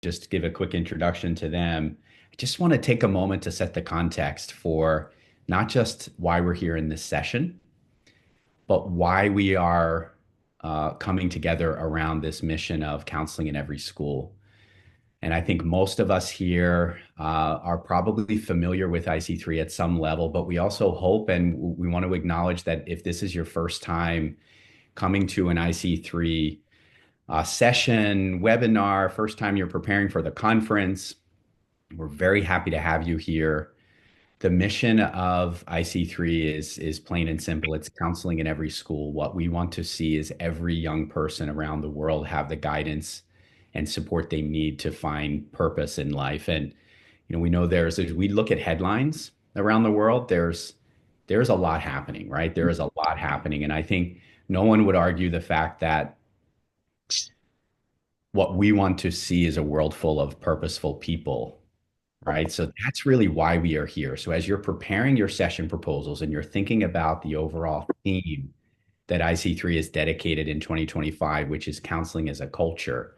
just give a quick introduction to them, I just want to take a moment to set the context for not just why we're here in this session, but why we are coming together around this mission of counseling in every school. And I think most of us here are probably familiar with IC3 at some level, but we also hope and we want to acknowledge that if this is your first time coming to an IC3 session, webinar, first time you're preparing for the conference, we're very happy to have you here. The mission of IC3 is plain and simple. It's counseling in every school. What we want to see is every young person around the world have the guidance and support they need to find purpose in life. And we know as we look at headlines around the world, there's a lot happening, right? There is a lot happening, and I think no one would argue the fact that what we want to see is a world full of purposeful people, right? So that's really why we are here. So as you're preparing your session proposals and you're thinking about the overall theme that IC3 is dedicated in 2025, which is counseling as a culture,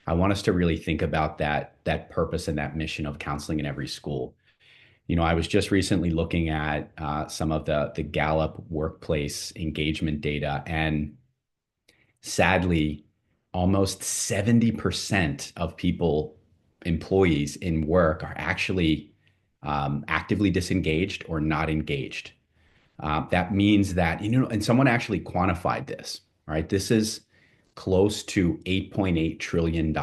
I want us to really think about that purpose and that mission of counseling in every school. I was just recently looking at some of the Gallup workplace engagement data, and sadly, almost 70% of employees in work are actually actively disengaged or not engaged. That means that, and someone actually quantified this, right? This is close to $8.8 trillion.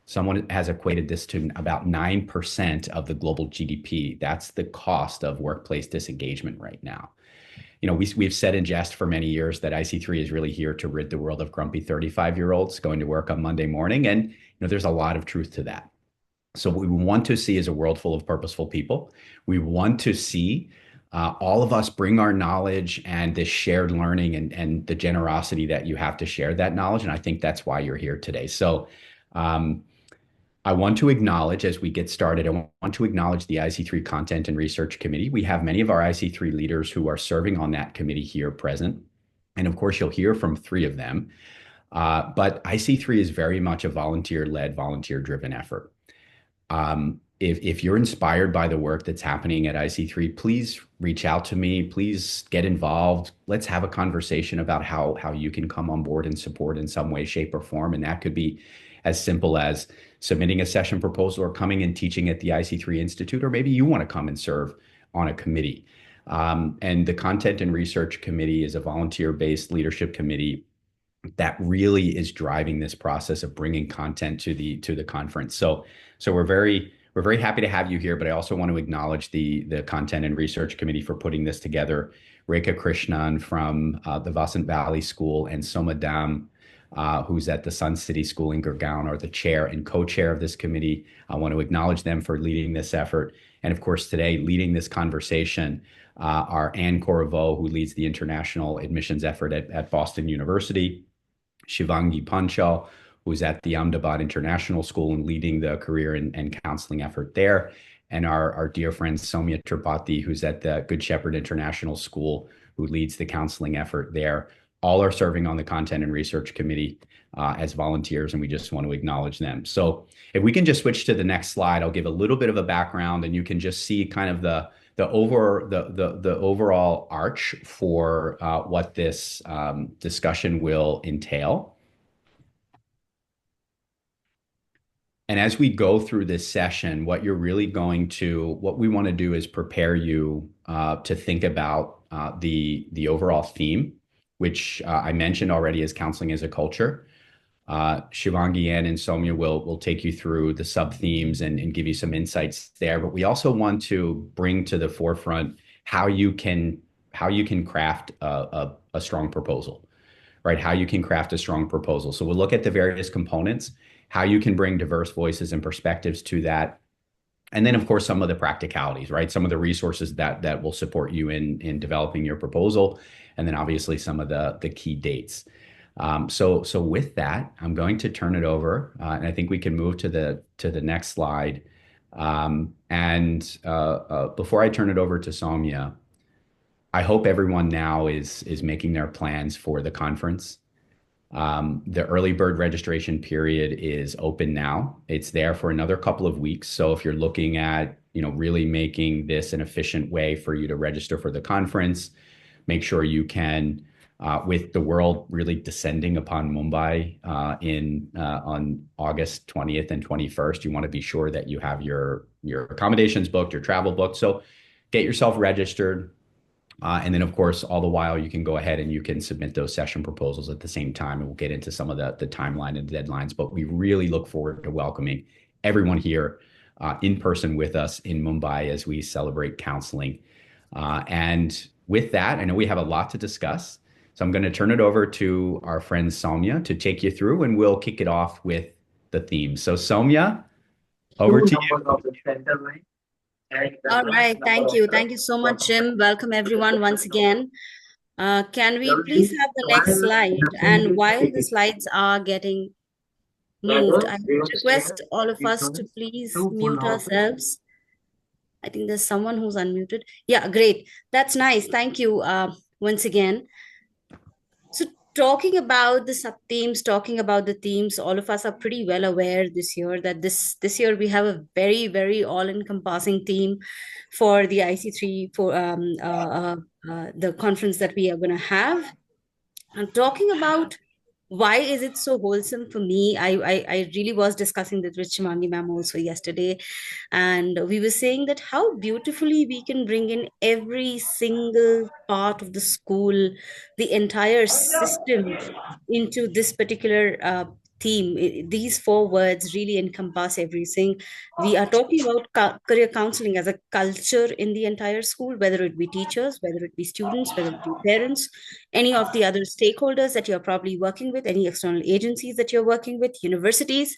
Someone has equated this to about 9% of the global GDP. That's the cost of workplace disengagement right now. We've said in jest for many years that IC3 is really here to rid the world of grumpy 35-year-olds going to work on Monday morning. And there's a lot of truth to that. So what we want to see is a world full of purposeful people. We want to see all of us bring our knowledge and this shared learning and the generosity that you have to share that knowledge. And I think that's why you're here today. So I want to acknowledge, as we get started, I want to acknowledge the IC3 Content and Research Committee. We have many of our IC3 leaders who are serving on that committee here present. And of course, you'll hear from three of them. But IC3 is very much a volunteer-led, volunteer-driven effort. If you're inspired by the work that's happening at IC3, please reach out to me. Please get involved. Let's have a conversation about how you can come on board and support in some way, shape, or form. And that could be as simple as submitting a session proposal or coming and teaching at the IC3 Institute, or maybe you want to come and serve on a committee. And the Content and Research Committee is a volunteer-based leadership committee that really is driving this process of bringing content to the conference. So we're very happy to have you here, but I also want to acknowledge the Content and Research Committee for putting this together. Rekha Krishnan from the Vasant Valley School and Soma Dam, who's at the Sun City School in Gurgaon, are the chair and co-chair of this committee. I want to acknowledge them for leading this effort. And of course, today, leading this conversation are Anne Corriveau, who leads the international admissions effort at Boston University, Shivangi Panchal, who's at the Ahmedabad International School and leading the career and counseling effort there, and our dear friend Saumya Tripathi, who's at the Good Shepherd International School, who leads the counseling effort there. All are serving on the Content and Research Committee as volunteers, and we just want to acknowledge them. So if we can just switch to the next slide, I'll give a little bit of a background, and you can just see kind of the overall arch for what this discussion will entail. And as we go through this session, what we want to do is prepare you to think about the overall theme, which I mentioned already is counseling as a culture. Shivangi, Ann, and Saumya will take you through the sub-themes and give you some insights there. But we also want to bring to the forefront how you can craft a strong proposal, right? How you can craft a strong proposal. So we'll look at the various components, how you can bring diverse voices and perspectives to that. And then, of course, some of the practicalities, right? Some of the resources that will support you in developing your proposal. And then obviously some of the key dates. So with that, I'm going to turn it over, and I think we can move to the next slide. Before I turn it over to Saumya, I hope everyone now is making their plans for the conference. The early bird registration period is open now. It's there for another couple of weeks. So if you're looking at, really making this an efficient way for you to register for the conference, make sure you can, with the world really descending upon Mumbai on August 20th and 21st, you want to be sure that you have your accommodations booked, your travel booked. So get yourself registered. And then, of course, all the while, you can go ahead and you can submit those session proposals at the same time. And we'll get into some of the timeline and deadlines. But we really look forward to welcoming everyone here in person with us in Mumbai as we celebrate counseling. And with that, I know we have a lot to discuss. So I'm going to turn it over to our friend Saumya to take you through, and we'll kick it off with the theme. So Saumya, over to you. All right. Thank you. Thank you so much, Jim. Welcome, everyone, once again. Can we please have the next slide? And while the slides are getting moved, I request all of us to please mute ourselves. I think there's someone who's unmuted. Yeah, great. That's nice. Thank you once again. So talking about the sub-themes, talking about the themes, all of us are pretty well aware this year that this year we have a very, very all-encompassing theme for the IC3 for the conference that we are going to have. And talking about why is it so wholesome for me, I really was discussing this with Shivangi ma'am also yesterday, and we were saying that how beautifully we can bring in every single part of the school, the entire system into this particular theme. These four words really encompass everything. We are talking about career counseling as a culture in the entire school, whether it be teachers, whether it be students, whether it be parents, any of the other stakeholders that you're probably working with, any external agencies that you're working with, universities.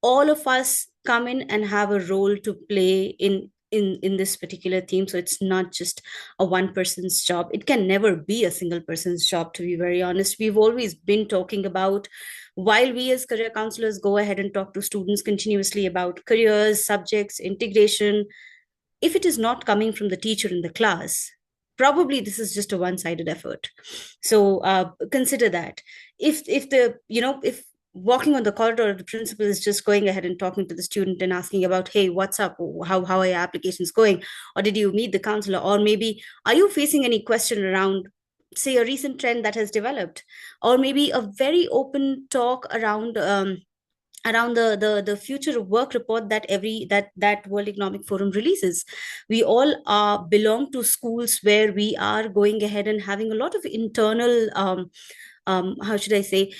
All of us come in and have a role to play in this particular theme. So it's not just a one person's job. It can never be a single person's job, to be very honest. We've always been talking about, while we as career counselors go ahead and talk to students continuously about careers, subjects, integration, if it is not coming from the teacher in the class, probably this is just a one-sided effort. So consider that. If if walking on the corridor, the principal is just going ahead and talking to the student and asking about, hey, what's up, how are your applications going, or did you meet the counselor, or maybe are you facing any question around, say, a recent trend that has developed, or maybe a very open talk around the future of work report that World Economic Forum releases. We all belong to schools where we are going ahead and having a lot of internal how should I say,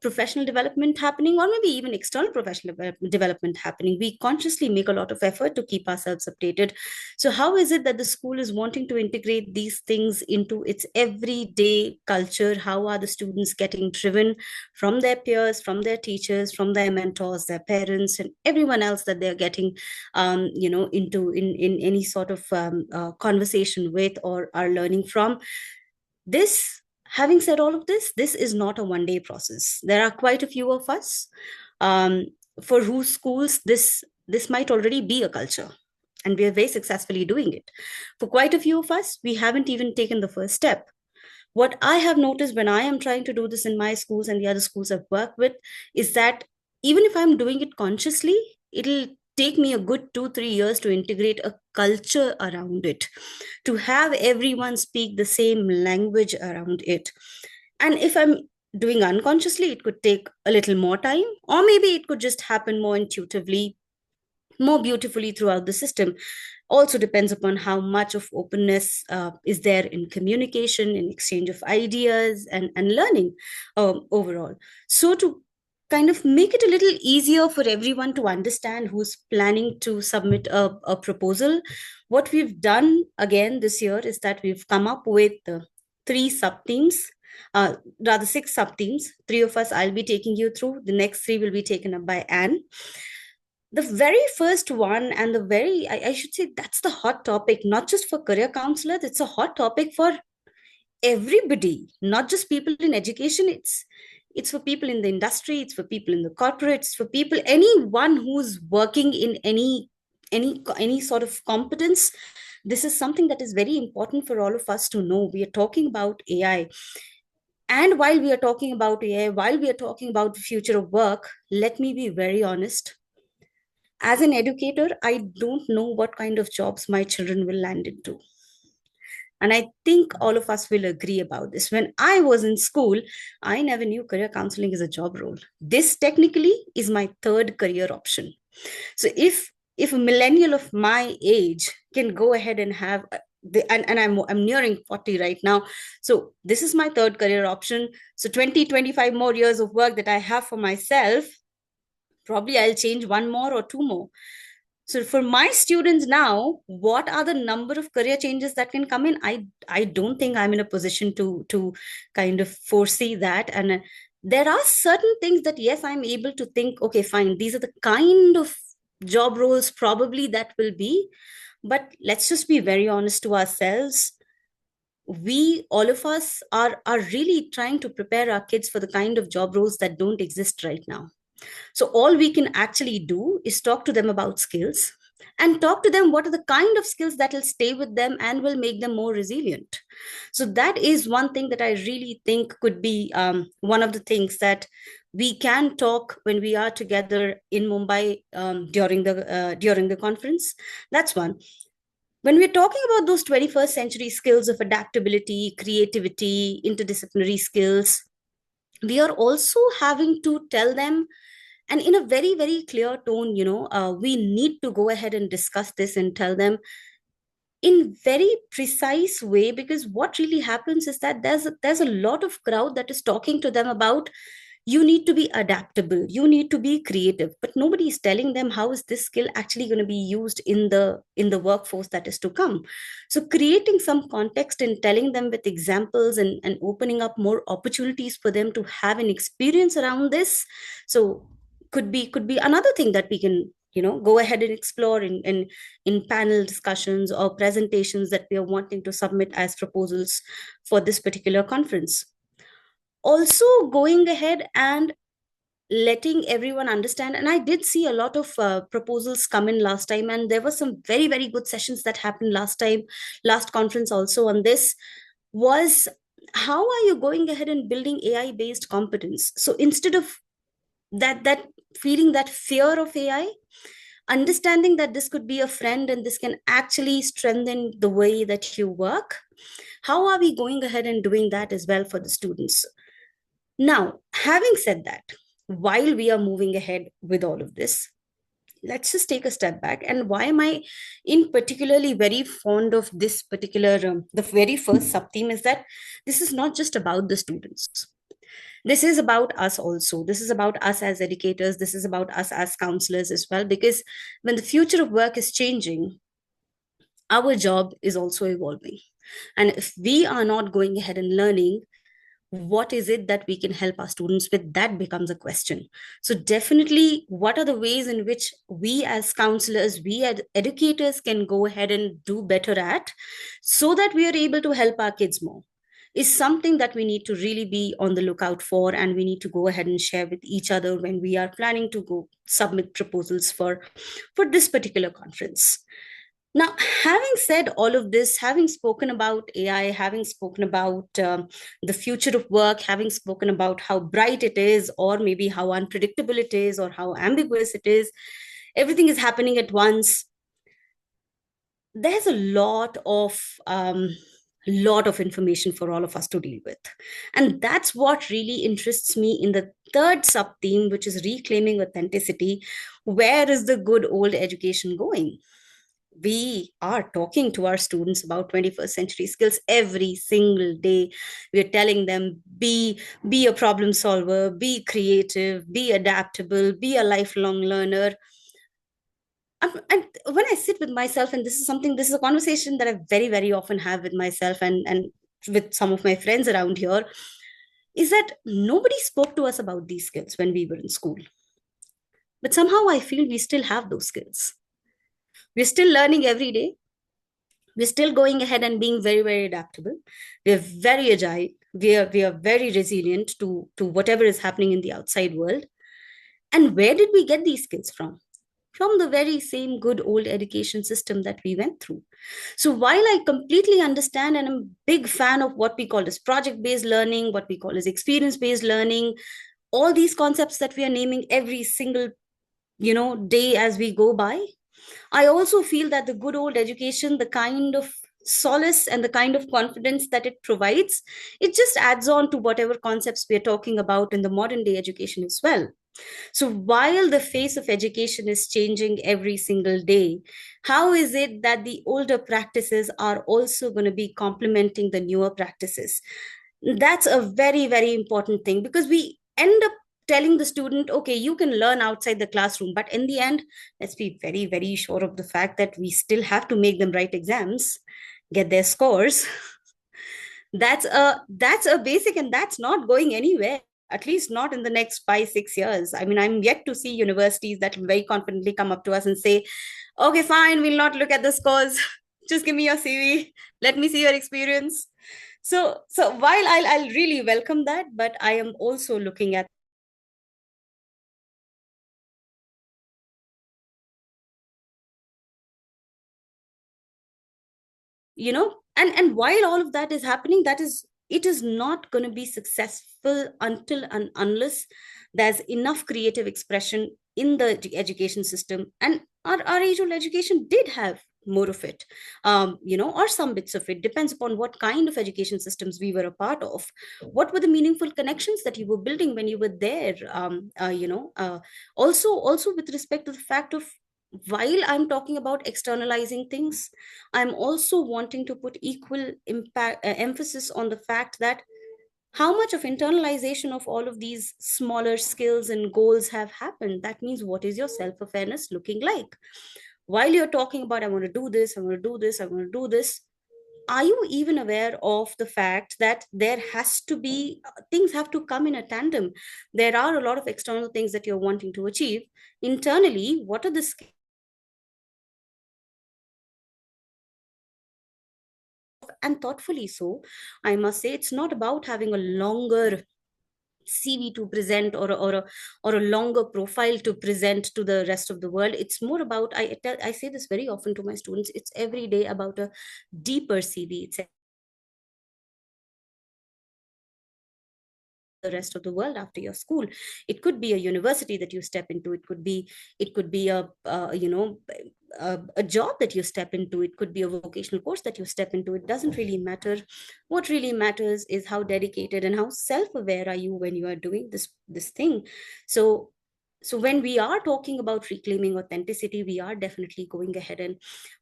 professional development happening, or maybe even external professional development happening. We consciously make a lot of effort to keep ourselves updated. So how is it that the school is wanting to integrate these things into its everyday culture? How are the students getting driven from their peers, from their teachers, from their mentors, their parents, and everyone else that they're getting, into in any sort of conversation with or are learning from? This, having said all of this, this is not a one-day process. There are quite a few of us for whose schools this might already be a culture, and we are very successfully doing it. For quite a few of us, we haven't even taken the first step. What I have noticed when I am trying to do this in my schools and the other schools I've worked with is that even if I'm doing it consciously, it'll take me a good 2-3 years to integrate a culture around it, to have everyone speak the same language around it. And if I'm doing unconsciously, it could take a little more time, or maybe it could just happen more intuitively, more beautifully throughout the system. Also depends upon how much of openness is there in communication, in exchange of ideas, and learning overall. So to kind of make it a little easier for everyone to understand who's planning to submit a proposal, what we've done again this year is that we've come up with 3 sub-themes, rather 6 sub-themes. 3 of us I'll be taking you through. The next 3 will be taken up by Anne. The very first one, and the very, I should say, that's the hot topic, not just for career counselors, it's a hot topic for everybody, not just people in education. It's for people in the industry, it's for people in the corporates, for people, anyone who's working in any sort of competence. This is something that is very important for all of us to know. We are talking about AI. And while we are talking about AI, while we are talking about the future of work, let me be very honest. As an educator, I don't know what kind of jobs my children will land into. And I think all of us will agree about this. When I was in school, I never knew career counseling is a job role. This technically is my third career option. So if a millennial of my age can go ahead and have and I'm nearing 40 right now. So this is my third career option. So 20-25 more years of work that I have for myself, probably I'll change one more or two more. So for my students now, what are the number of career changes that can come in? I don't think I'm in a position to kind of foresee that. And there are certain things that, yes, I'm able to think, okay, fine, these are the kind of job roles probably that will be. But let's just be very honest to ourselves. We, all of us, are really trying to prepare our kids for the kind of job roles that don't exist right now. So all we can actually do is talk to them about skills and talk to them what are the kind of skills that will stay with them and will make them more resilient. So that is one thing that I really think could be one of the things that we can talk when we are together in Mumbai during the conference. That's one. When we're talking about those 21st century skills of adaptability, creativity, interdisciplinary skills, we are also having to tell them, and in a very very clear tone, we need to go ahead and discuss this and tell them in very precise way, because what really happens is that there's a lot of crowd that is talking to them about you need to be adaptable, you need to be creative, but nobody is telling them how is this skill actually going to be used in the workforce that is to come. So creating some context and telling them with examples and opening up more opportunities for them to have an experience around this, so could be another thing that we can go ahead and explore in panel discussions or presentations that we are wanting to submit as proposals for this particular conference. Also going ahead and letting everyone understand, and I did see a lot of proposals come in last time, and there were some very very good sessions that happened last time, last conference also on this, was how are you going ahead and building AI based competence. So instead of that feeling that fear of AI, understanding that this could be a friend and this can actually strengthen the way that you work, how are we going ahead and doing that as well for the students? Now, having said that, while we are moving ahead with all of this, let's just take a step back. And why am I in particularly very fond of this particular the very first sub theme is that this is not just about the students, this is about us also, this is about us as educators, this is about us as counselors as well, because when the future of work is changing, our job is also evolving. And if we are not going ahead and learning, what is it that we can help our students with, that becomes a question. So definitely, what are the ways in which we as counselors, we as educators can go ahead and do better at, so that we are able to help our kids more, is something that we need to really be on the lookout for, and we need to go ahead and share with each other when we are planning to go submit proposals for this particular conference. Now, having said all of this, having spoken about AI, having spoken about the future of work, having spoken about how bright it is, or maybe how unpredictable it is, or how ambiguous it is, everything is happening at once. There's a lot of information for all of us to deal with, and that's what really interests me in the third sub theme, which is reclaiming authenticity. Where is the good old education going? We are talking to our students about 21st century skills every single day. We're telling them be a problem solver, be creative, be adaptable, be a lifelong learner. And when I sit with myself, and this is a conversation that I very very often have with myself and with some of my friends around here, is that nobody spoke to us about these skills when we were in school, but somehow I feel we still have those skills. We're still learning every day. We're still going ahead and being very very adaptable. We're very agile. We are very resilient to whatever is happening in the outside world. And where did we get these skills from? from the very same good old education system that we went through. So while I completely understand and I'm a big fan of what we call as project-based learning, what we call as experience-based learning, all these concepts that we are naming every single, day as we go by, I also feel that the good old education, the kind of solace and the kind of confidence that it provides, it just adds on to whatever concepts we are talking about in the modern day education as well. So while the face of education is changing every single day, how is it that the older practices are also going to be complementing the newer practices? That's a very, very important thing, because we end up telling the student, okay, you can learn outside the classroom, but in the end, let's be very, very sure of the fact that we still have to make them write exams, get their scores. That's a basic, and that's not going anywhere, at least not in the next 5 6 years. I mean, I'm yet to see universities that will very confidently come up to us and say, okay, fine, we'll not look at the scores. Just give me your CV, let me see your experience. So while I'll really welcome that, but I am also looking at, and while all of that is happening, it is not going to be successful until and unless there's enough creative expression in the education system. And our age old education did have more of it, or some bits of it, depends upon what kind of education systems we were a part of, what were the meaningful connections that you were building when you were there. Also with respect to the fact of, while I'm talking about externalizing things, I'm also wanting to put equal impact emphasis on the fact that how much of internalization of all of these smaller skills and goals have happened. That means, what is your self-awareness looking like? While you're talking about, I want to do this, I want to do this, I want to do this, are you even aware of the fact that there has to be, things have to come in a tandem? There are a lot of external things that you're wanting to achieve. Internally, what are the skills? And thoughtfully so, I must say, it's not about having a longer CV to present, or a longer profile to present to the rest of the world. It's more about, I say this very often to my students, it's every day about a deeper CV. It's the rest of the world after your school. It could be a university that you step into, it could be a job that you step into, it could be a vocational course that you step into. It doesn't really matter. What really matters is how dedicated and how self-aware are you when you are doing this thing. So when we are talking about reclaiming authenticity, we are definitely going ahead and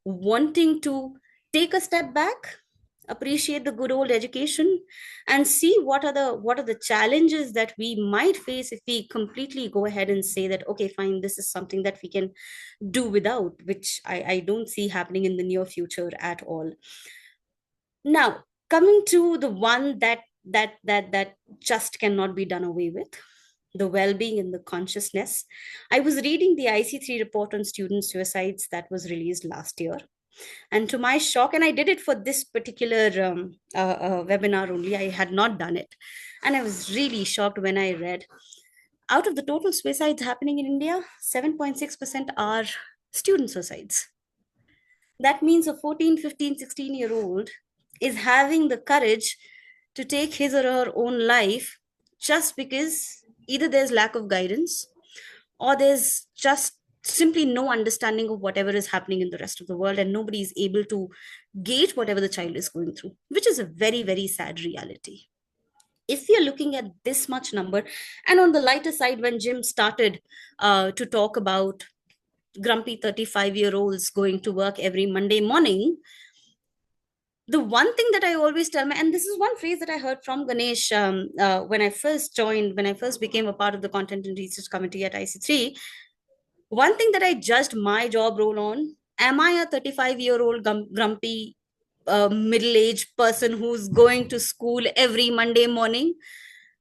wanting to take a step back, appreciate the good old education, and see what are the challenges that we might face if we completely go ahead and say that, okay, fine, this is something that we can do without, which I don't see happening in the near future at all. Now, coming to the one that just cannot be done away with, the well-being and the consciousness. I was reading the IC3 report on student suicides that was released last year, and to my shock, and I did it for this particular webinar only, I had not done it, and I was really shocked when I read, out of the total suicides happening in India, 7.6% are student suicides. That means a 14, 15, 16-year old is having the courage to take his or her own life just because either there's lack of guidance, or there's just simply no understanding of whatever is happening in the rest of the world, and nobody is able to gauge whatever the child is going through, which is a very, very sad reality. If we are looking at this much number, and on the lighter side, when Jim started to talk about grumpy 35-year-olds going to work every Monday morning, the one thing that I always tell my, and this is one phrase that I heard from Ganesh when I first became a part of the content and research committee at IC3. One thing that I judged my job role on: am I a 35-year-old grumpy middle-aged person who's going to school every Monday morning?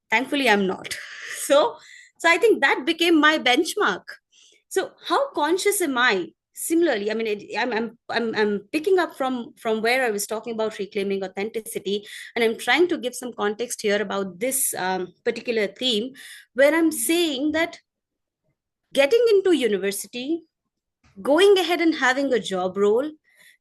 Thankfully, I'm not. So, so I think that became my benchmark. So, how conscious am I? Similarly, I mean, I'm picking up from where I was talking about reclaiming authenticity, and I'm trying to give some context here about this particular theme, where I'm saying that getting into university, going ahead and having a job role,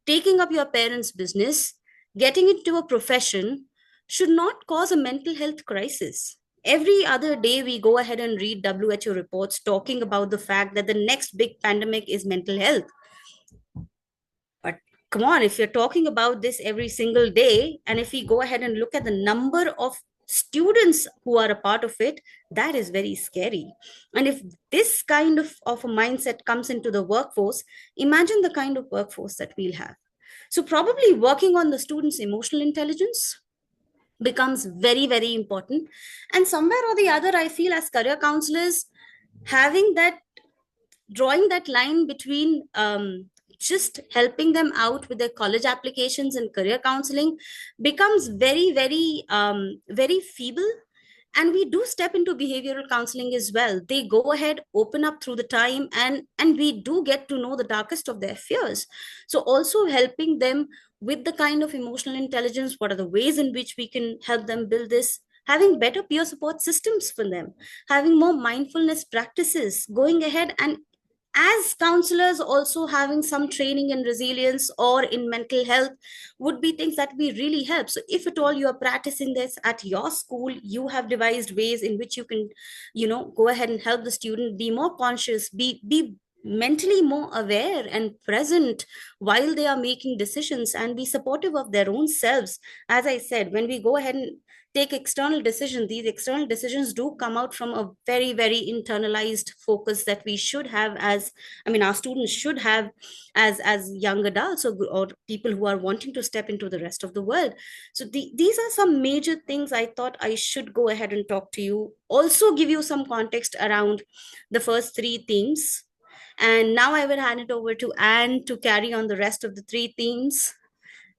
taking up your parents' business, getting into a profession should not cause a mental health crisis. Every other day, we go ahead and read WHO reports talking about the fact that the next big pandemic is mental health. But come on, if you're talking about this every single day, and if we go ahead and look at the number of students who are a part of it, that is very scary. And if this kind of a mindset comes into the workforce, imagine the kind of workforce that we'll have. So, probably working on the students' emotional intelligence becomes very, very important. And somewhere or the other, I feel as career counselors, having that drawing that line between just helping them out with their college applications and career counseling becomes very, very, very feeble. And we do step into behavioral counseling as well. They go ahead, open up through the time, and we do get to know the darkest of their fears. So also helping them with the kind of emotional intelligence, what are the ways in which we can help them build this, having better peer support systems for them, having more mindfulness practices, going ahead and as counselors also having some training in resilience or in mental health would be things that we really help. So if at all you are practicing this at your school, you have devised ways in which you can, go ahead and help the student be more conscious, be mentally more aware and present while they are making decisions, and be supportive of their own selves. As I said, when we go ahead and take external decisions, these external decisions do come out from a very, very internalized focus that we should have as, I mean, our students should have as young adults, or people who are wanting to step into the rest of the world. So these are some major things I thought I should go ahead and talk to you, also give you some context around the first three themes. And now I will hand it over to Anne to carry on the rest of the three themes.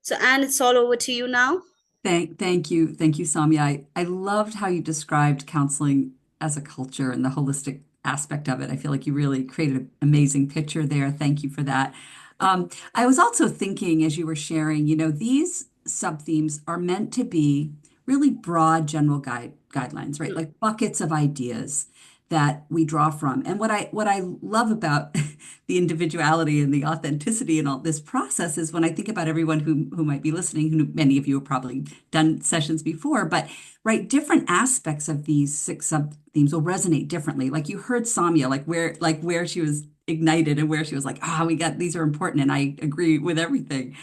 So Anne, it's all over to you now. Thank you, Saumya. I loved how you described counseling as a culture and the holistic aspect of it. I feel like you really created an amazing picture there. Thank you for that. I was also thinking as you were sharing, these sub-themes are meant to be really broad general guidelines, right? Like buckets of ideas that we draw from. And what I love about the individuality and the authenticity and all this process is when I think about everyone who might be listening, who many of you have probably done sessions before, but right, different aspects of these six sub themes will resonate differently. Like you heard Saumya, like where she was ignited and where she was like, we got these are important, and I agree with everything.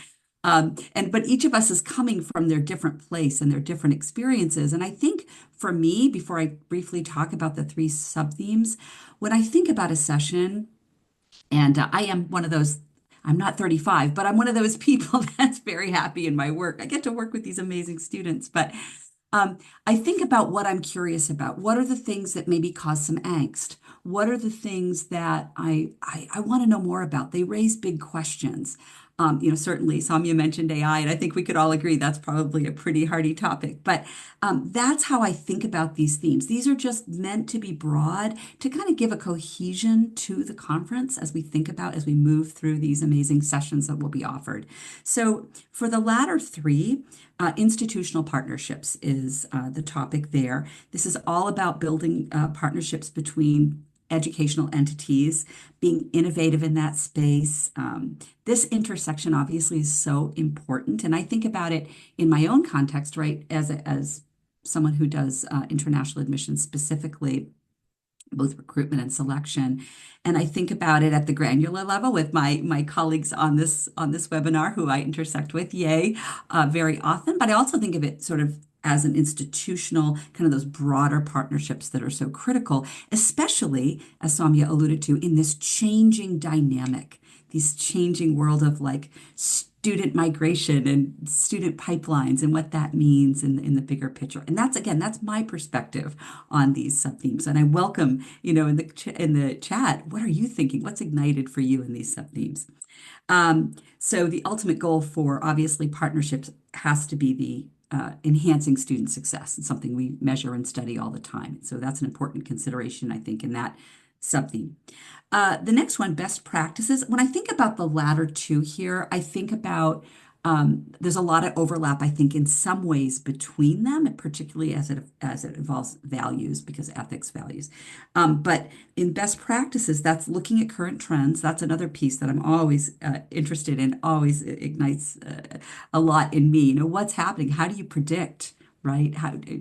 But each of us is coming from their different place and their different experiences. And I think for me, before I briefly talk about the three sub themes, when I think about a session, and I am one of those, I'm not 35, but I'm one of those people that's very happy in my work. I get to work with these amazing students, but I think about what I'm curious about. What are the things that maybe cause some angst? What are the things that I want to know more about? They raise big questions. Certainly Saumya mentioned AI, and I think we could all agree that's probably a pretty hardy topic. But that's how I think about these themes. These are just meant to be broad to kind of give a cohesion to the conference as we move through these amazing sessions that will be offered. So for the latter three, institutional partnerships is the topic there. This is all about building partnerships between educational entities, being innovative in that space. This intersection obviously is so important. And I think about it in my own context, right, as someone who does international admissions specifically, both recruitment and selection. And I think about it at the granular level with my colleagues on this webinar who I intersect with, very often. But I also think of it sort of as an institutional, kind of those broader partnerships that are so critical, especially, as Saumya alluded to, in this changing dynamic, this changing world of like student migration and student pipelines and what that means in the bigger picture. And that's my perspective on these sub-themes. And I welcome, in the chat, what are you thinking? What's ignited for you in these sub-themes? So the ultimate goal for obviously partnerships has to be the enhancing student success. It's something we measure and study all the time. So that's an important consideration, I think, in that sub-theme. The next one, best practices. When I think about the latter two here, I think about There's a lot of overlap, I think, in some ways between them, particularly as it involves values, because ethics values. But in best practices, that's looking at current trends. That's another piece that I'm always interested in, always ignites a lot in me. You know, what's happening? How do you predict? Right?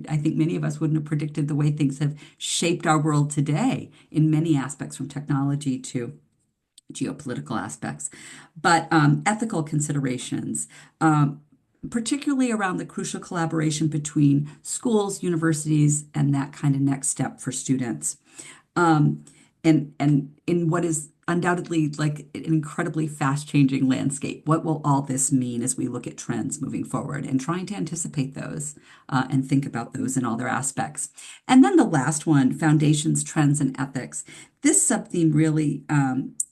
I think many of us wouldn't have predicted the way things have shaped our world today in many aspects, from technology to geopolitical aspects, but ethical considerations, particularly around the crucial collaboration between schools, universities, and that kind of next step for students. And in what is undoubtedly like an incredibly fast-changing landscape, what will all this mean as we look at trends moving forward and trying to anticipate those and think about those in all their aspects? And then the last one, foundations, trends, and ethics. This subtheme really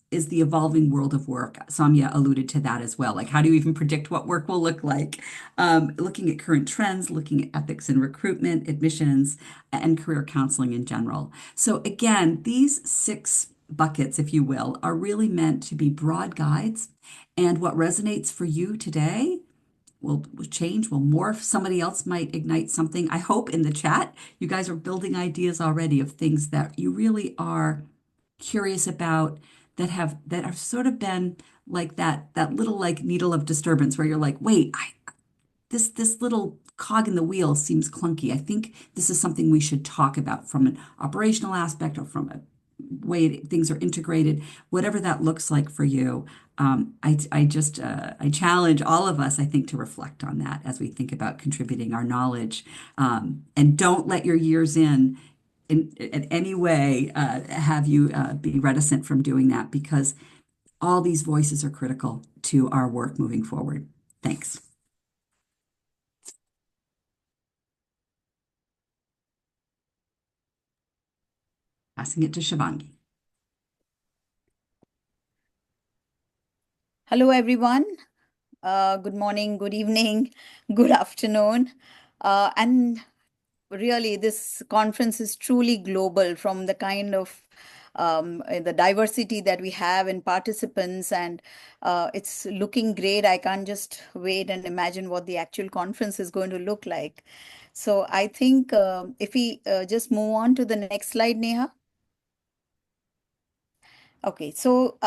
is the evolving world of work. Saumya alluded to that as well. Like, how do you even predict what work will look like? Looking at current trends, looking at ethics in recruitment, admissions, and career counseling in general. So again, these 6 buckets, if you will, are really meant to be broad guides. And what resonates for you today will change, will morph. Somebody else might ignite something. I hope in the chat, you guys are building ideas already of things that you really are curious about, that have sort of been like that little like needle of disturbance where you're like, wait, this little cog in the wheel seems clunky. I think this is something we should talk about from an operational aspect or from a way things are integrated, whatever that looks like for you. I challenge all of us, I think, to reflect on that as we think about contributing our knowledge. And don't let your years in any way have you be reticent from doing that, because all these voices are critical to our work moving forward. Thanks. Passing it to Shivangi. Hello, everyone. Good morning, good evening, good afternoon. And really, this conference is truly global, from the kind of the diversity that we have in participants, and it's looking great. I can't just wait and imagine what the actual conference is going to look like. So I think if we just move on to the next slide, Neha. Okay, so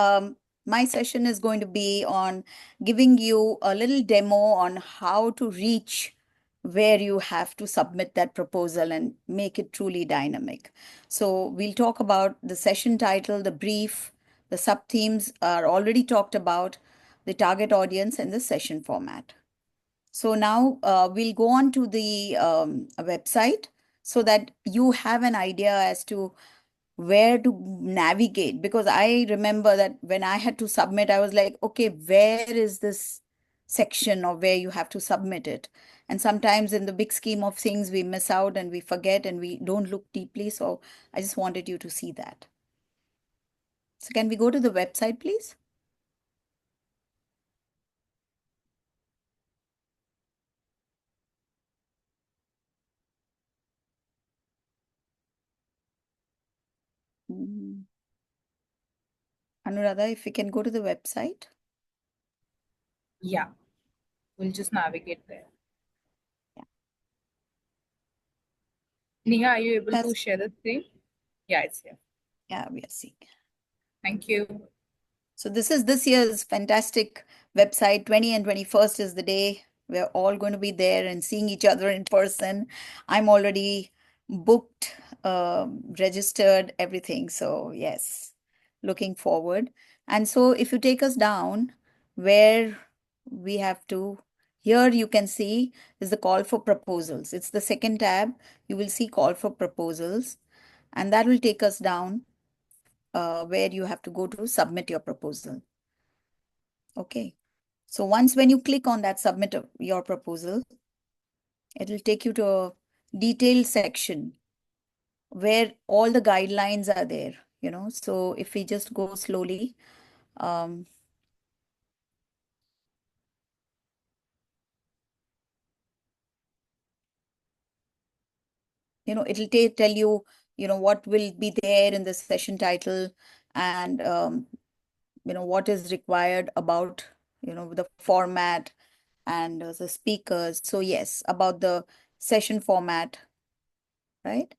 my session is going to be on giving you a little demo on how to reach where you have to submit that proposal and make it truly dynamic. So we'll talk about the session title, the brief, the sub-themes are already talked about, the target audience, and the session format. So now we'll go on to the website so that you have an idea as to where to navigate, because I remember that when I had to submit, I was like, okay, where is this section of where you have to submit it? And sometimes in the big scheme of things, we miss out and we forget and we don't look deeply. So I just wanted you to see that. So can we go to the website, please? Anuradha, if we can go to the website. Yeah, we'll just navigate there. Yeah. Neha, are you able to share the screen? Yeah, it's here. Yeah, we are seeing. Thank you. So this is this year's fantastic website. 20 and 21st is the day. We're all going to be there and seeing each other in person. I'm already booked, registered, everything. So yes, looking forward. And so if you take us down where we have to, here you can see is the call for proposals. It's the second tab. You will see call for proposals, and that will take us down where you have to go to submit your proposal. Okay. So once when you click on that submit your proposal, it will take you to a detailed section where all the guidelines are there, you know. So if we just go slowly, you know, it'll tell you, you know, what will be there in the session title, and you know, what is required about, you know, the format, and the speakers. So yes, about the session format, right?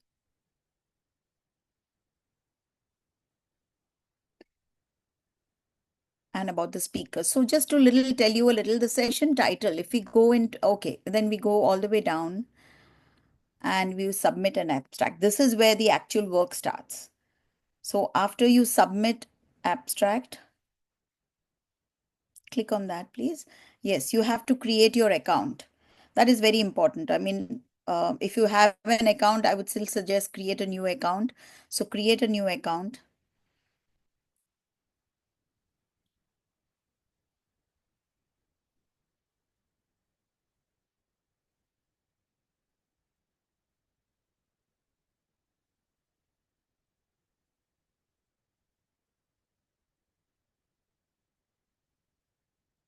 And about the speakers. So just to tell you a little, the session title, if we go into, okay, then we go all the way down and we submit an abstract. This is where the actual work starts. So after you submit abstract, click on that, please. Yes, you have to create your account. That is very important. I mean, if you have an account, I would still suggest create a new account. So create a new account.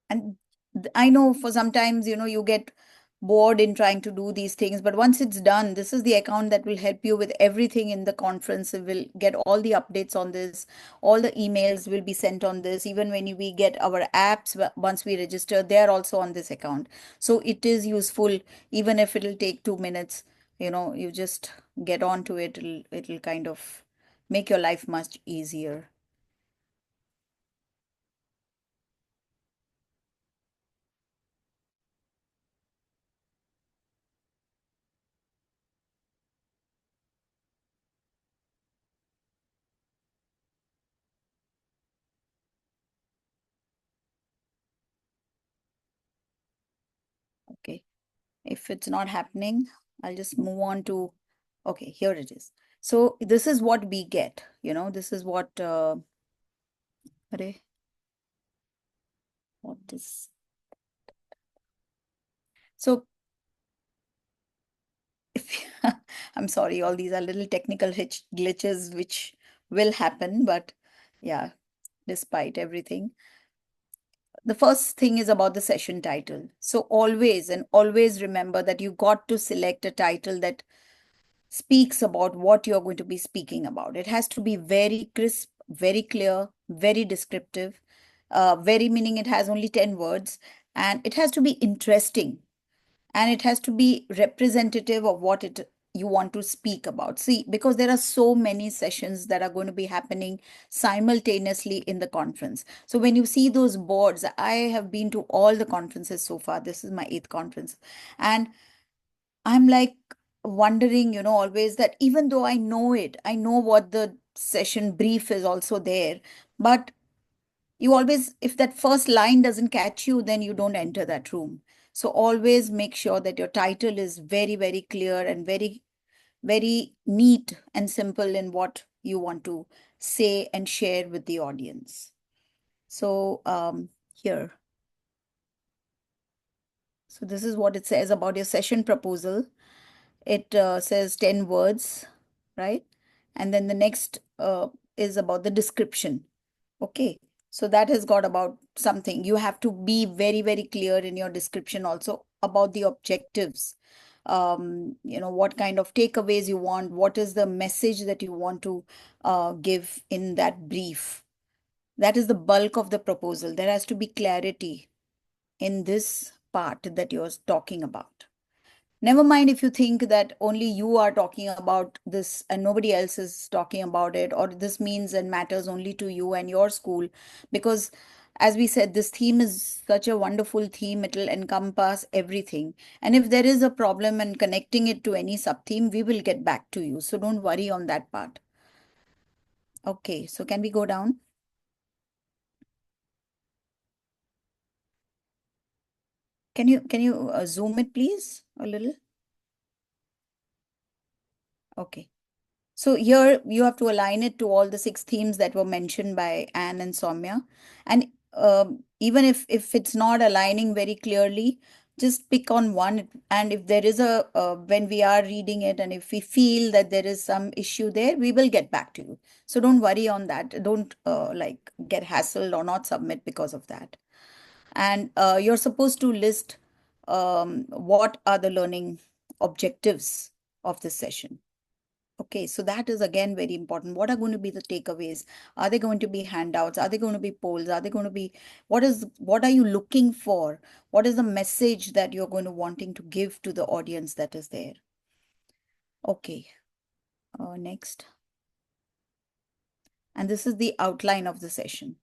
And I know for sometimes, you get bored in trying to do these things, but once it's done, this is the account that will help you with everything in the conference. It will get all the updates on this. All the emails will be sent on this. Even when we get our apps, once we register, they're also on this account. So it is useful, even if it'll take 2 minutes, you just get on to it. It'll kind of make your life much easier. Okay. If it's not happening, I'll just move on to, okay, here it is. So this is what we get, this is array, what is, so if, I'm sorry, all these are little technical glitches which will happen, but yeah, despite everything. The first thing is about the session title. So always remember that you got to select a title that speaks about what you're going to be speaking about. It has to be very crisp, very clear, very descriptive, very meaning it has only 10 words, and it has to be interesting, and it has to be representative of what it you want to speak about. See, because there are so many sessions that are going to be happening simultaneously in the conference. So when you see those boards, I have been to all the conferences so far. This is my 8th conference. And I'm like wondering, always that even though I know what the session brief is also there, but you always, if that first line doesn't catch you, then you don't enter that room. So always make sure that your title is very, very clear and very, very neat and simple in what you want to say and share with the audience. So here. So this is what it says about your session proposal. It says 10 words, right? And then the next is about the description. Okay. So that has got about something. You have to be very, very clear in your description also about the objectives. What kind of takeaways you want, what is the message that you want to give in that brief. That is the bulk of the proposal. There has to be clarity in this part that you're talking about. Never mind if you think that only you are talking about this and nobody else is talking about it, or this means and matters only to you and your school. Because, as we said, this theme is such a wonderful theme, it'll encompass everything. And if there is a problem in connecting it to any sub theme, we will get back to you. So don't worry on that part. Okay, so can we go down? Can you zoom it, please, a little? Okay. So here you have to align it to all the 6 themes that were mentioned by Anne and Saumya. And even if it's not aligning very clearly, just pick on one. And if there is when we are reading it, and if we feel that there is some issue there, we will get back to you. So don't worry on that. Don't like get hassled or not submit because of that. And you're supposed to list what are the learning objectives of this session. Okay, so that is again very important. What are going to be the takeaways? Are they going to be handouts? Are they going to be polls? Are they going to be, what are you looking for? What is the message that you're going to wanting to give to the audience that is there? Okay, next. And this is the outline of the session.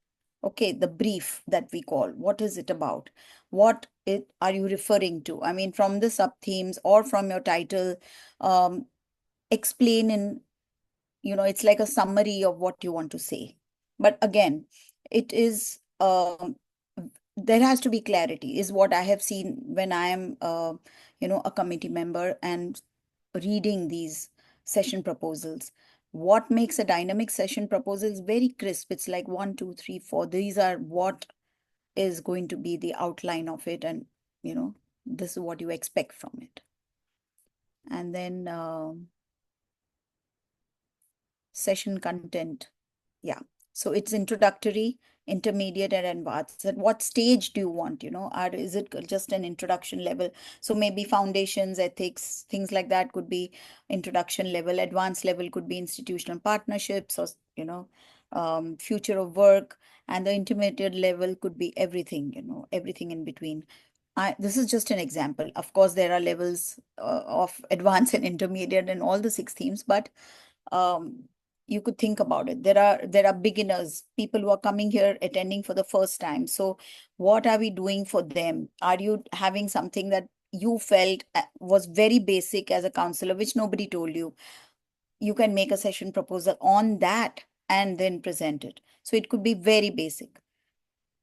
Okay, the brief that we call. What is it about? What it are you referring to? I mean, from the sub themes or from your title, explain in, it's like a summary of what you want to say. But again, it is there has to be clarity, is what I have seen when I am a committee member and reading these session proposals. What makes a dynamic session proposal is very crisp. It's like 1, 2, 3, 4. These are what is going to be the outline of it, and this is what you expect from it. And then session content. Yeah. So it's introductory, intermediate, and advanced. At what stage do you want, is it just an introduction level? So maybe foundations, ethics, things like that could be introduction level. Advanced level could be institutional partnerships or, future of work. And the intermediate level could be everything, everything in between. This is just an example. Of course, there are levels of advanced and intermediate in all the 6 themes, but um, you could think about it. There are beginners, people who are coming here attending for the first time. So what are we doing for them? Are you having something that you felt was very basic as a counselor, which nobody told you? You can make a session proposal on that and then present it. So it could be very basic.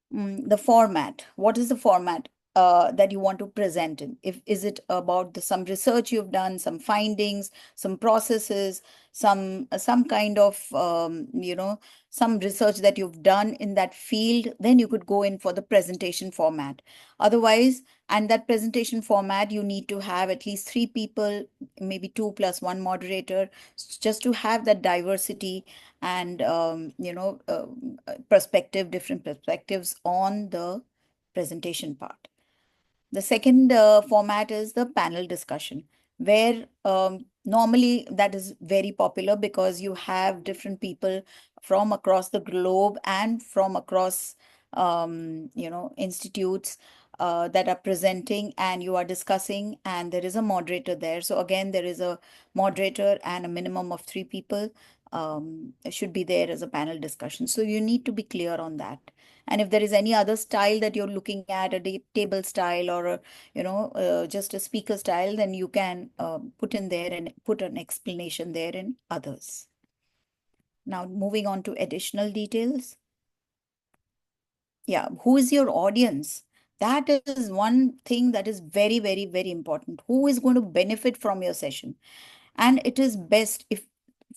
The format. What is the format that you want to present in? Is it about some research you've done, some findings, some processes, some kind of some research that you've done in that field? Then you could go in for the presentation format. Otherwise, and that presentation format, you need to have at least 3 people, maybe 2 plus 1 moderator, just to have that diversity and different perspectives on the presentation part. The second format is the panel discussion, where normally that is very popular because you have different people from across the globe and from across institutes that are presenting, and you are discussing, and there is a moderator there. So again, there is a moderator and a minimum of 3 people should be there as a panel discussion. So you need to be clear on that. And if there is any other style that you're looking at, a table style or just a speaker style, then you can put in there and put an explanation there in others. Now, moving on to additional details. Yeah, who is your audience? That is one thing that is very, very, very important. Who is going to benefit from your session? And it is best if,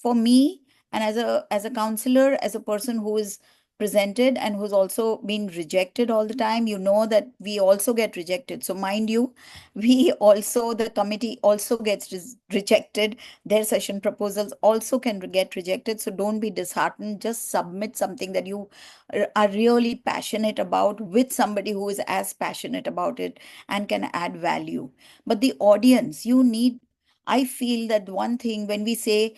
for me, and as a counselor, as a person who is presented and who's also been rejected all the time, that we also get rejected. So mind you, the committee also gets rejected. Their session proposals also can get rejected. So don't be disheartened. Just submit something that you are really passionate about with somebody who is as passionate about it and can add value. But the audience, I feel that one thing when we say,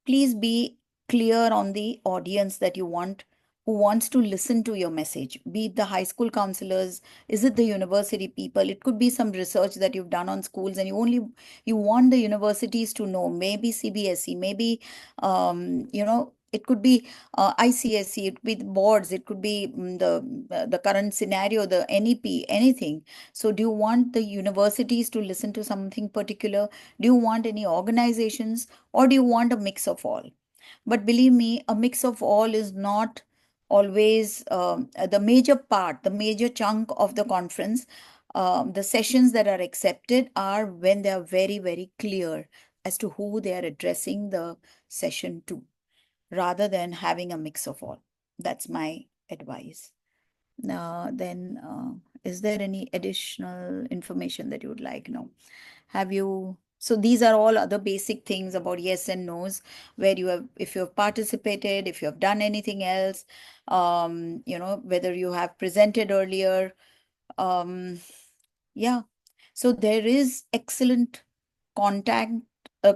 please be clear on the audience that you want, who wants to listen to your message, be it the high school counselors, is it the university people? It could be some research that you've done on schools and you want the universities to know, maybe CBSE, maybe it could be ICSE, it could be the boards, it could be the current scenario, the NEP, anything. So do you want the universities to listen to something particular? Do you want any organizations, or do you want a mix of all? But believe me, a mix of all is not always the major part, the major chunk of the conference. The sessions that are accepted are when they are very, very clear as to who they are addressing the session to, rather than having a mix of all. That's my advice. Then, is there any additional information that you would like? No. So these are all other basic things about yes and no's, where if you have participated, if you have done anything else, whether you have presented earlier. Yeah. So there is excellent contact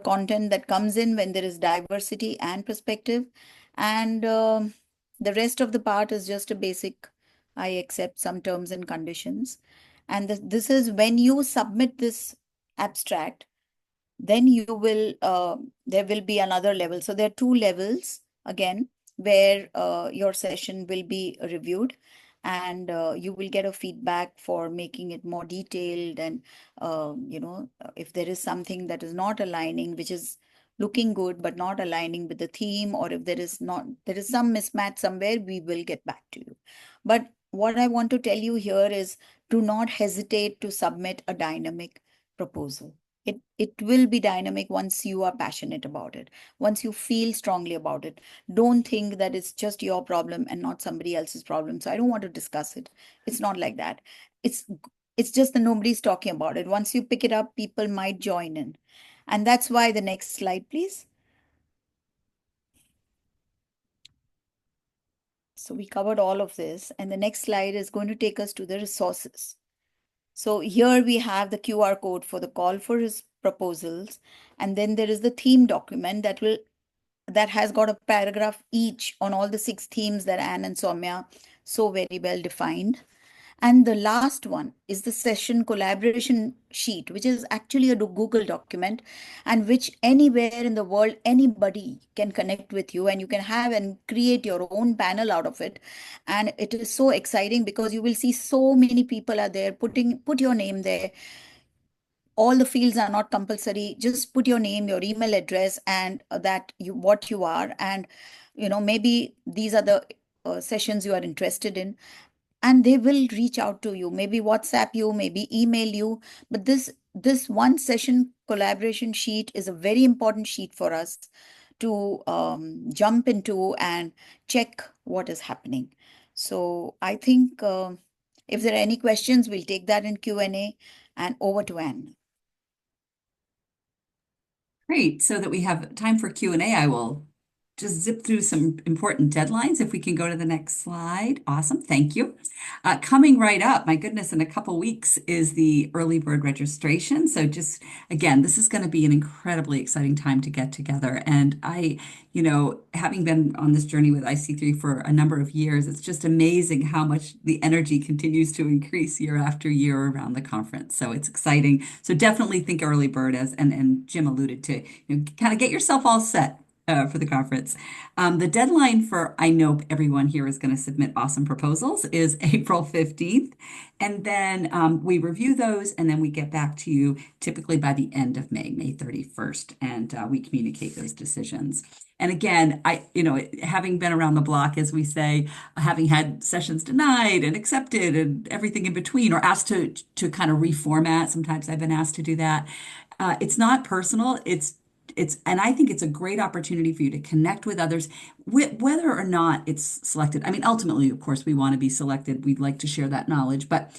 content that comes in when there is diversity and perspective. And the rest of the part is just a basic, I accept some terms and conditions. And this is when you submit this abstract, then you will, there will be another level. So there are two levels again, where your session will be reviewed, and you will get a feedback for making it more detailed. And if there is something that is not aligning, which is looking good but not aligning with the theme, or if there is some mismatch somewhere, we will get back to you. But what I want to tell you here is, do not hesitate to submit a dynamic proposal. It will be dynamic once you are passionate about it, once you feel strongly about it. Don't think that it's just your problem and not somebody else's problem, so I don't want to discuss it. It's not like that. it's it's just that nobody's talking about it. Once you pick it up, people might join in. And that's why, the next slide, please. So we covered all of this, and the next slide is going to take us to the resources. So here we have the QR code for the call for his proposals. And then there is the theme document that has got a paragraph each on all the 6 themes that Anne and Saumya so very well defined. And the last one is the session collaboration sheet, which is actually a Google document, and which anywhere in the world, anybody can connect with you, and you can have and create your own panel out of it. And it is so exciting because you will see so many people are there. Put your name there. All the fields are not compulsory. Just put your name, your email address, and what you are. And maybe these are the sessions you are interested in, and they will reach out to you, maybe WhatsApp you, maybe email you. But this one session collaboration sheet is a very important sheet for us to jump into and check what is happening. So I think if there are any questions, we'll take that in Q&A. And over to Anne. Great. So that we have time for Q&A, I will just zip through some important deadlines. If we can go to the next slide. Awesome. Thank you. Coming right up, my goodness, in a couple weeks is the early bird registration. So just, again, this is going to be an incredibly exciting time to get together. And having been on this journey with IC3 for a number of years, it's just amazing how much the energy continues to increase year after year around the conference. So it's exciting. So definitely think early bird, and Jim alluded to, kind of get yourself all set for the conference. The deadline for, I know everyone here is going to submit awesome proposals, is April 15th. And then we review those, and then we get back to you typically by the end of May 31st, and we communicate those decisions. And again, having been around the block, as we say, having had sessions denied and accepted and everything in between, or asked to kind of reformat, sometimes I've been asked to do that. It's not personal. And I think it's a great opportunity for you to connect with others, whether or not it's selected. I mean, ultimately, of course, we want to be selected. We'd like to share that knowledge, but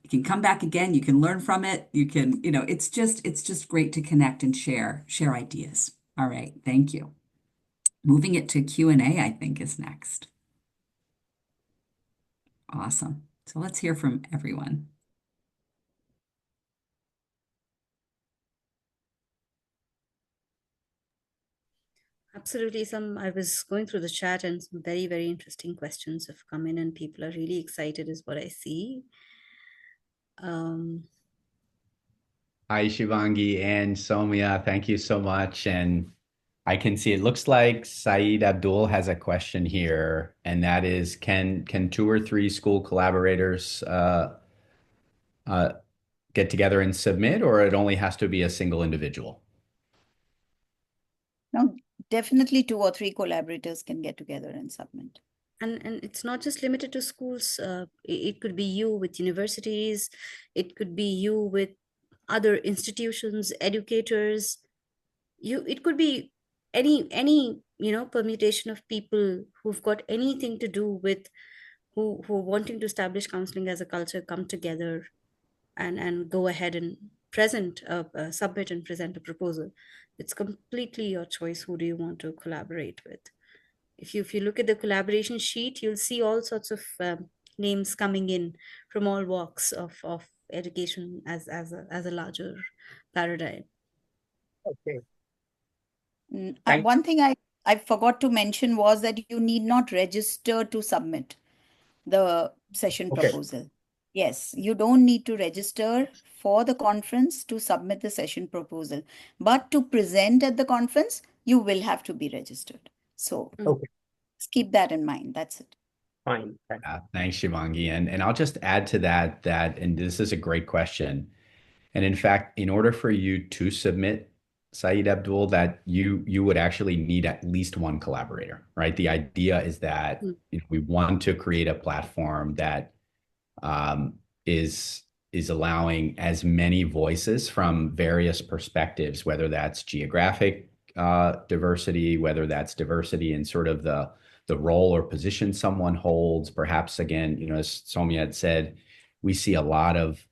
you can come back again. You can learn from it. You can, it's just great to connect and share ideas. All right. Thank you. Moving it to Q&A, I think, is next. Awesome. So let's hear from everyone. Absolutely. I was going through the chat, and some very, very interesting questions have come in, and people are really excited is what I see. Hi, Shivangi and Saumya. Thank you so much. And I can see it looks like Saeed Abdul has a question here, and that is, can 2 or 3 school collaborators get together and submit, or it only has to be a single individual? No, definitely 2 or 3 collaborators can get together and submit. And it's not just limited to schools. It could be you with universities. It could be you with other institutions, educators. It could be any permutation of people who've got anything to do with who are wanting to establish counseling as a culture, come together and go ahead and submit and present a proposal. It's completely your choice. Who do you want to collaborate with? If you look at the collaboration sheet, you'll see all sorts of names coming in from all walks of education as a larger paradigm. Okay. One thing I forgot to mention was that you need not register to submit the session proposal. Yes, you don't need to register for the conference to submit the session proposal, but to present at the conference, you will have to be registered. So just keep that in mind. That's it. Fine. Thanks, Shivangi. And I'll just add to that, and this is a great question. And in fact, in order for you to submit, Saeed Abdul, that you would actually need at least one collaborator, right? The idea is that we want to create a platform that is allowing as many voices from various perspectives, whether that's geographic diversity, whether that's diversity in sort of the role or position someone holds. Perhaps, again, as Saumya had said, we see a lot of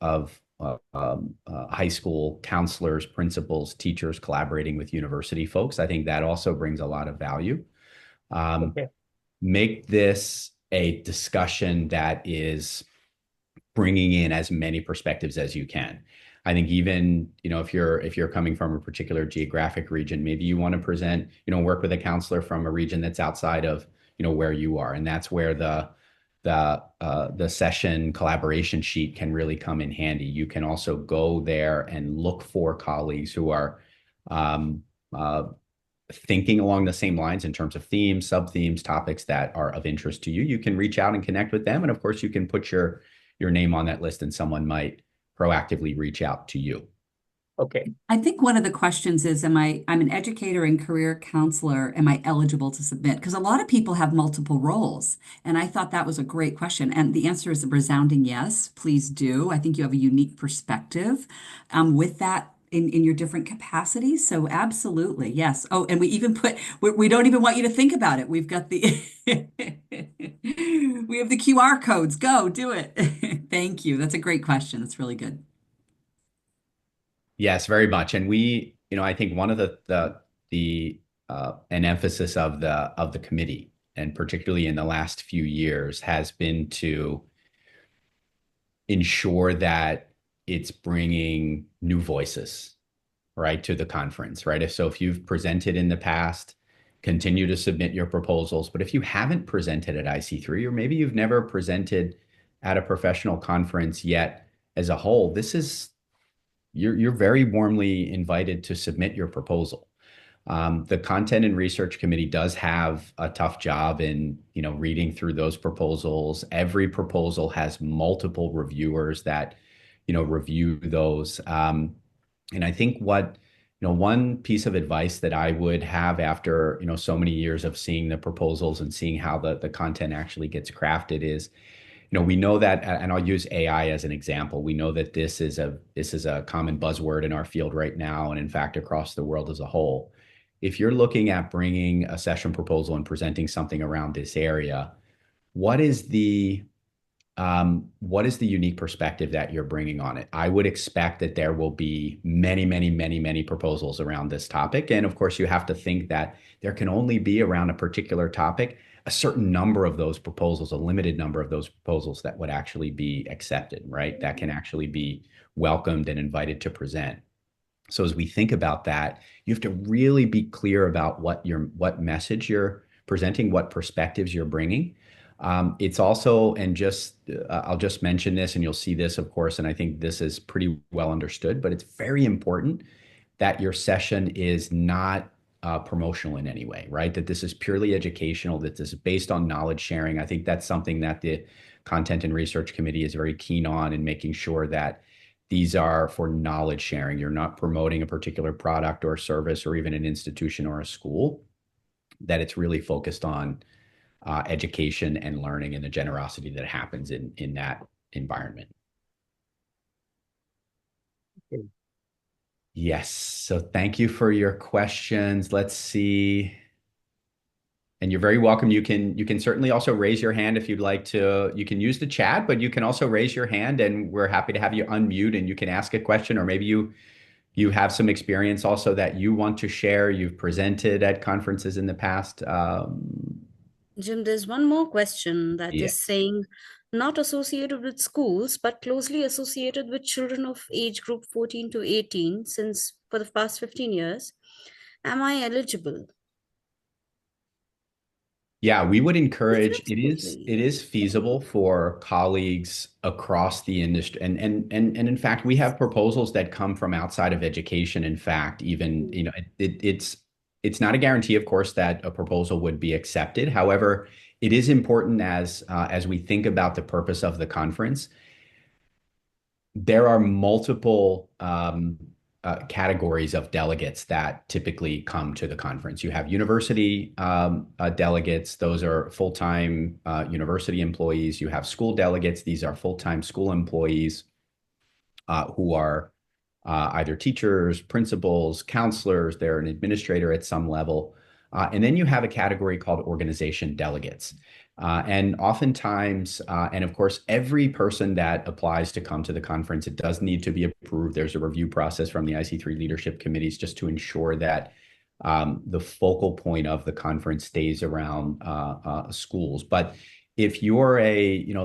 high school counselors, principals, teachers collaborating with university folks. I think that also brings a lot of value. Make this a discussion that is bringing in as many perspectives as you can. I think even, if you're coming from a particular geographic region, maybe you want to present, work with a counselor from a region that's outside of, where you are. And that's where the session collaboration sheet can really come in handy. You can also go there and look for colleagues who are thinking along the same lines in terms of themes, sub-themes, topics that are of interest to you. You can reach out and connect with them. And of course, you can put your name on that list and someone might proactively reach out to you. I think one of the questions is, I'm an educator and career counselor. Am I eligible to submit? Because a lot of people have multiple roles. And I thought that was a great question. And the answer is a resounding yes, please do. I think you have a unique perspective with that in your different capacities. So absolutely, yes. Oh, and we even we don't even want you to think about it. We've got we have the QR codes. Go do it. Thank you. That's a great question. That's really good. Yes, very much. And we, I think one of an emphasis of the committee, and particularly in the last few years, has been to ensure that it's bringing new voices, right, to the conference, right? If you've presented in the past, continue to submit your proposals. But if you haven't presented at IC3, or maybe you've never presented at a professional conference yet as a whole, you're very warmly invited to submit your proposal. The Content and Research Committee does have a tough job in, reading through those proposals. Every proposal has multiple reviewers that, review those. And I think one piece of advice that I would have after, so many years of seeing the proposals and seeing how the content actually gets crafted is, we know that, and I'll use AI as an example. We know that this is a common buzzword in our field right now, and in fact, across the world as a whole. If you're looking at bringing a session proposal and presenting something around this area, what is the unique perspective that you're bringing on it? I would expect that there will be many, many, many, many proposals around this topic. And of course, you have to think that there can only be around a particular topic a certain number of those proposals, a limited number of those proposals that would actually be accepted, right? That can actually be welcomed and invited to present. So as we think about that, you have to really be clear about what message you're presenting, what perspectives you're bringing. It's also, and I'll just mention this, and you'll see this, of course, and I think this is pretty well understood, but it's very important that your session is not promotional in any way, right? That this is purely educational, that this is based on knowledge sharing. I think that's something that the Content and Research Committee is very keen on, in making sure that these are for knowledge sharing. You're not promoting a particular product or service or even an institution or a school, that it's really focused on education and learning and the generosity that happens in that environment. Okay. Yes. So thank you for your questions. Let's see. And you're very welcome. You can certainly also raise your hand if you'd like to. You can use the chat, but you can also raise your hand, and we're happy to have you unmute, and you can ask a question, or maybe you have some experience also that you want to share. You've presented at conferences in the past. Jim, there's one more question that is saying, not associated with schools, but closely associated with children of age group 14 to 18 for the past 15 years. Am I eligible? Yeah, we would encourage, it Absolutely. is feasible for colleagues across the industry. And in fact, we have proposals that come from outside of education. In fact, even, you know, it's not a guarantee, of course, that a proposal would be accepted. However, it is important as we think about the purpose of the conference. There are multiple categories of delegates that typically come to the conference. You have university delegates, those are full-time university employees. You have school delegates, these are full-time school employees who are either teachers, principals, counselors, they're an administrator at some level. And then you have a category called organization delegates. And oftentimes, and of course, every person that applies to come to the conference, it does need to be approved. There's a review process from the IC3 leadership committees just to ensure that the focal point of the conference stays around schools. But if you're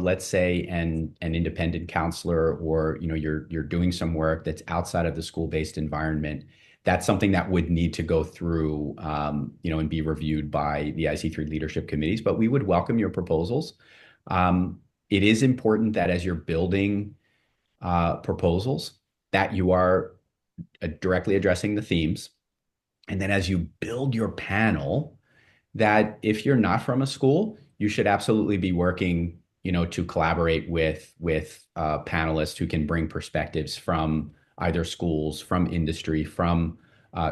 let's say an independent counselor, or you're doing some work that's outside of the school-based environment, that's something that would need to go through and be reviewed by the IC3 leadership committees. But we would welcome your proposals. It is important that as you're building proposals, that you are directly addressing the themes, and then as you build your panel, that if you're not from a school, you should absolutely be working, to collaborate with panelists who can bring perspectives from either schools, from industry, from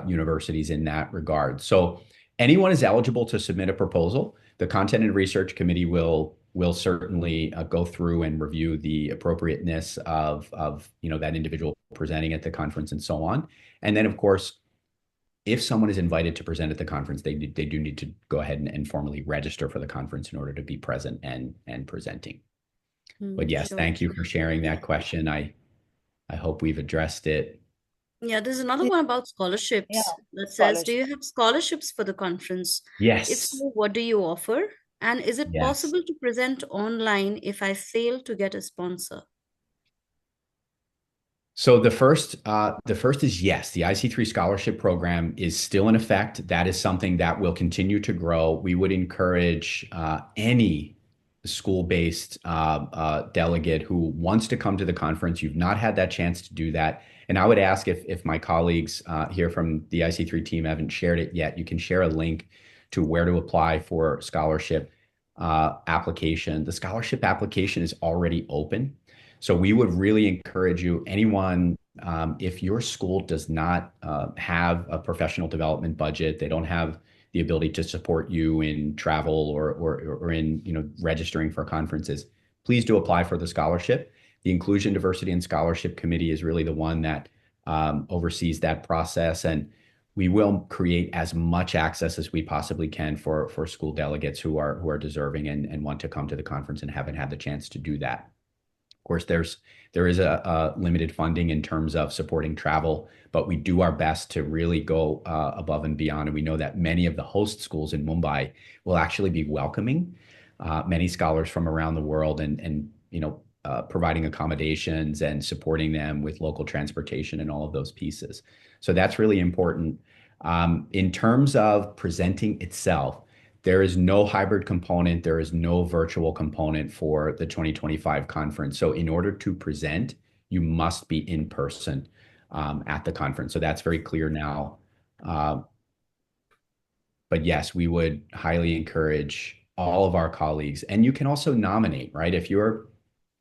universities in that regard. So anyone is eligible to submit a proposal. The Content and Research Committee will certainly go through and review the appropriateness of that individual presenting at the conference and so on. And then, of course, if someone is invited to present at the conference, they do need to go ahead and formally register for the conference in order to be present and presenting. But yes, Sure. thank you for sharing that question. I hope we've addressed it. Yeah, there's another one about scholarships that says, do you have scholarships for the conference? If Yes. so, what do you offer? And is it Yes. possible to present online if I fail to get a sponsor? So the first is yes, the IC3 scholarship program is still in effect. That is something that will continue to grow. We would encourage any school-based delegate who wants to come to the conference. You've not had that chance to do that. And I would ask if my colleagues here from the IC3 team haven't shared it yet, you can share a link to where to apply for scholarship application. The scholarship application is already open. So we would really encourage you, anyone, if your school does not have a professional development budget, they don't have the ability to support you in travel or in registering for conferences, please do apply for the scholarship. The Inclusion, Diversity, and Scholarship Committee is really the one that oversees that process, and we will create as much access as we possibly can for school delegates who are deserving and want to come to the conference and haven't had the chance to do that. Of course, there is a limited funding in terms of supporting travel, but we do our best to really go above and beyond. And we know that many of the host schools in Mumbai will actually be welcoming many scholars from around the world and providing accommodations and supporting them with local transportation and all of those pieces. So that's really important. In terms of presenting itself, there is no hybrid component. There is no virtual component for the 2025 conference. So in order to present, you must be in person at the conference. So that's very clear now. But yes, we would highly encourage all of our colleagues. And you can also nominate, right? If you're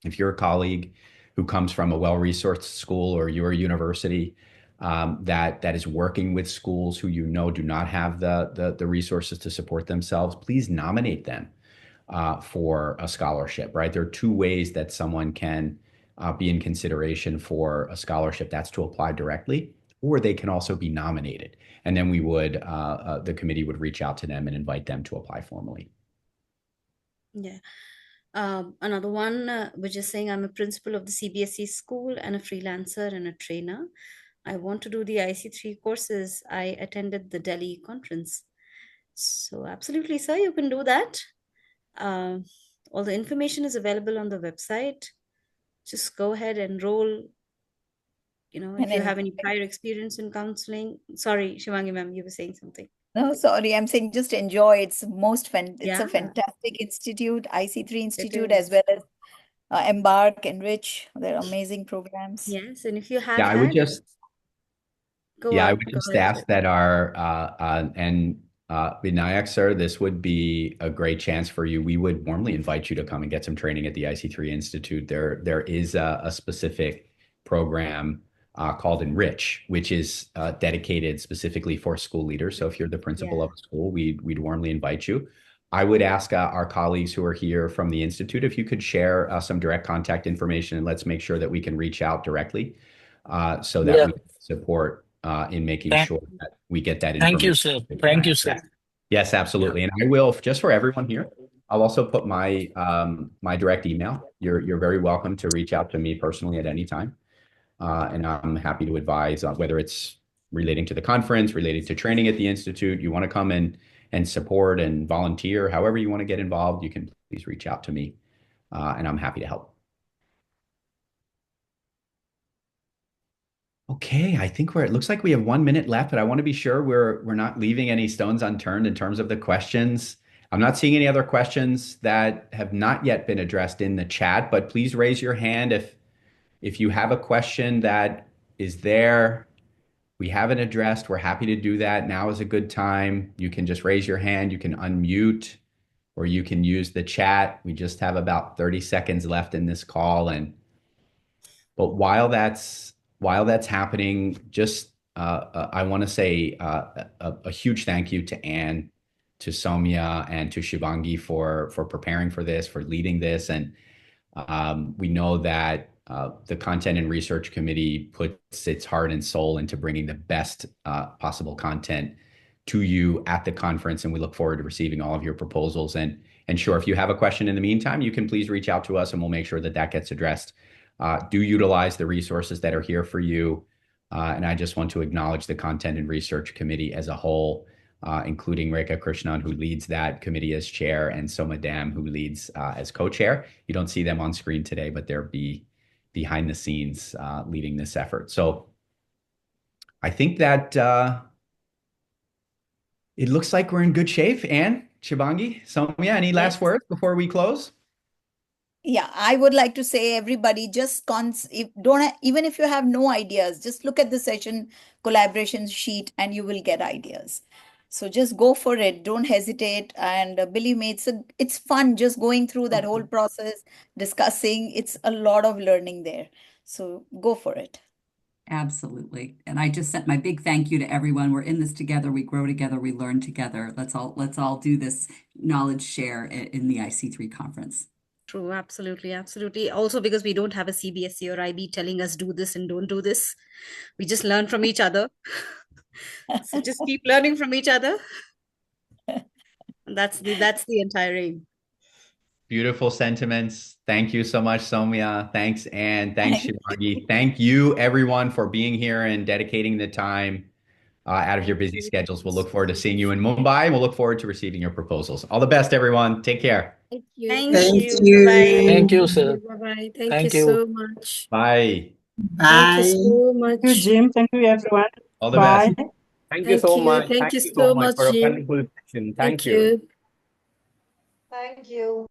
a colleague who comes from a well-resourced school, or you're a university that is working with schools who do not have the resources to support themselves, please nominate them for a scholarship, right? There are two ways that someone can be in consideration for a scholarship. That's to apply directly, or they can also be nominated. And then the committee would reach out to them and invite them to apply formally. Yeah. Another one, which is saying, I'm a principal of the CBSE school and a freelancer and a trainer. I want to do the IC3 courses. I attended the Delhi conference. So absolutely, sir, you can do that. All the information is available on the website. Just go ahead and enroll if you have any prior experience in counseling. Sorry, Shivangi ma'am, you were saying something. No, sorry, I'm saying just enjoy. It's it's Yeah, a fantastic institute, IC3 it Institute, as is. well as Embark, Enrich. They're amazing programs. Yes, and if you have Yeah, I would had, just go Yeah, I on, would go just ahead. ask that our Vinayak sir, this would be a great chance for you. We would warmly invite you to come and get some training at the IC3 Institute. There is a specific program called Enrich, which is dedicated specifically for school leaders. So if you're the principal Yeah. of a school, we'd warmly invite you. I would ask our colleagues who are here from the Institute if you could share some direct contact information, and let's make sure that we can reach out directly so that Yeah. we can support in making Thank, sure that we get that thank you, information. sir. Thank you, sir. Yes, absolutely. And I will, just for everyone here, I'll also put my my direct email. You're very welcome to reach out to me personally at any time. And I'm happy to advise on whether it's relating to the conference, related to training at the Institute, you want to come and support and volunteer, however you want to get involved, you can please reach out to me. And I'm happy to help. Okay, I think it looks like we have 1 minute left, but I want to be sure we're not leaving any stones unturned in terms of the questions. I'm not seeing any other questions that have not yet been addressed in the chat, but please raise your hand if you have a question that is there, we haven't addressed, we're happy to do that. Now is a good time. You can just raise your hand, you can unmute, or you can use the chat. We just have about 30 seconds left in this call, but while that's happening, just I want to say a huge thank you to Anne, to Saumya, and to Shivangi for preparing for this, for leading this, and we know that the Content and Research Committee puts its heart and soul into bringing the best possible content to you at the conference, and we look forward to receiving all of your proposals. And sure, if you have a question in the meantime, you can please reach out to us, and we'll make sure that gets addressed. Do utilize the resources that are here for you. And I just want to acknowledge the Content and Research Committee as a whole, including Rekha Krishnan, who leads that committee as chair, and Soma Dam, who leads as co-chair. You don't see them on screen today, but they're behind the scenes leading this effort. So I think that it looks like we're in good shape. Anne, Shivangi, Saumya, any last words before we close? Yeah, I would like to say, everybody, just even if you have no ideas, just look at the session collaboration sheet and you will get ideas. So just go for it. Don't hesitate. And believe me, it's fun just going through that whole process, discussing. It's a lot of learning there. So go for it. Absolutely. And I just sent my big thank you to everyone. We're in this together. We grow together. We learn together. Let's all do this knowledge share in the IC3 conference. True, absolutely, absolutely. Also, because we don't have a CBSE or IB telling us do this and don't do this. We just learn from each other. So just keep learning from each other. That's the entire aim. Beautiful sentiments. Thank you so much, Saumya. Thanks, Anne. Thanks, Shivangi. Thank you, everyone, for being here and dedicating the time out of your busy schedules. We'll look forward to seeing you in Mumbai. We'll look forward to receiving your proposals. All the best, everyone. Take care. Thank you. Thank you. Bye. Thank you, sir. Bye-bye. Thank you Thank you. so much. Bye. Thank you so Thank you, much. Jim. Thank you, everyone. All the Bye. best. Thank you so much. Thank you Thank you so so much much, for a Jim. wonderful session. Thank Thank you. you. Thank you.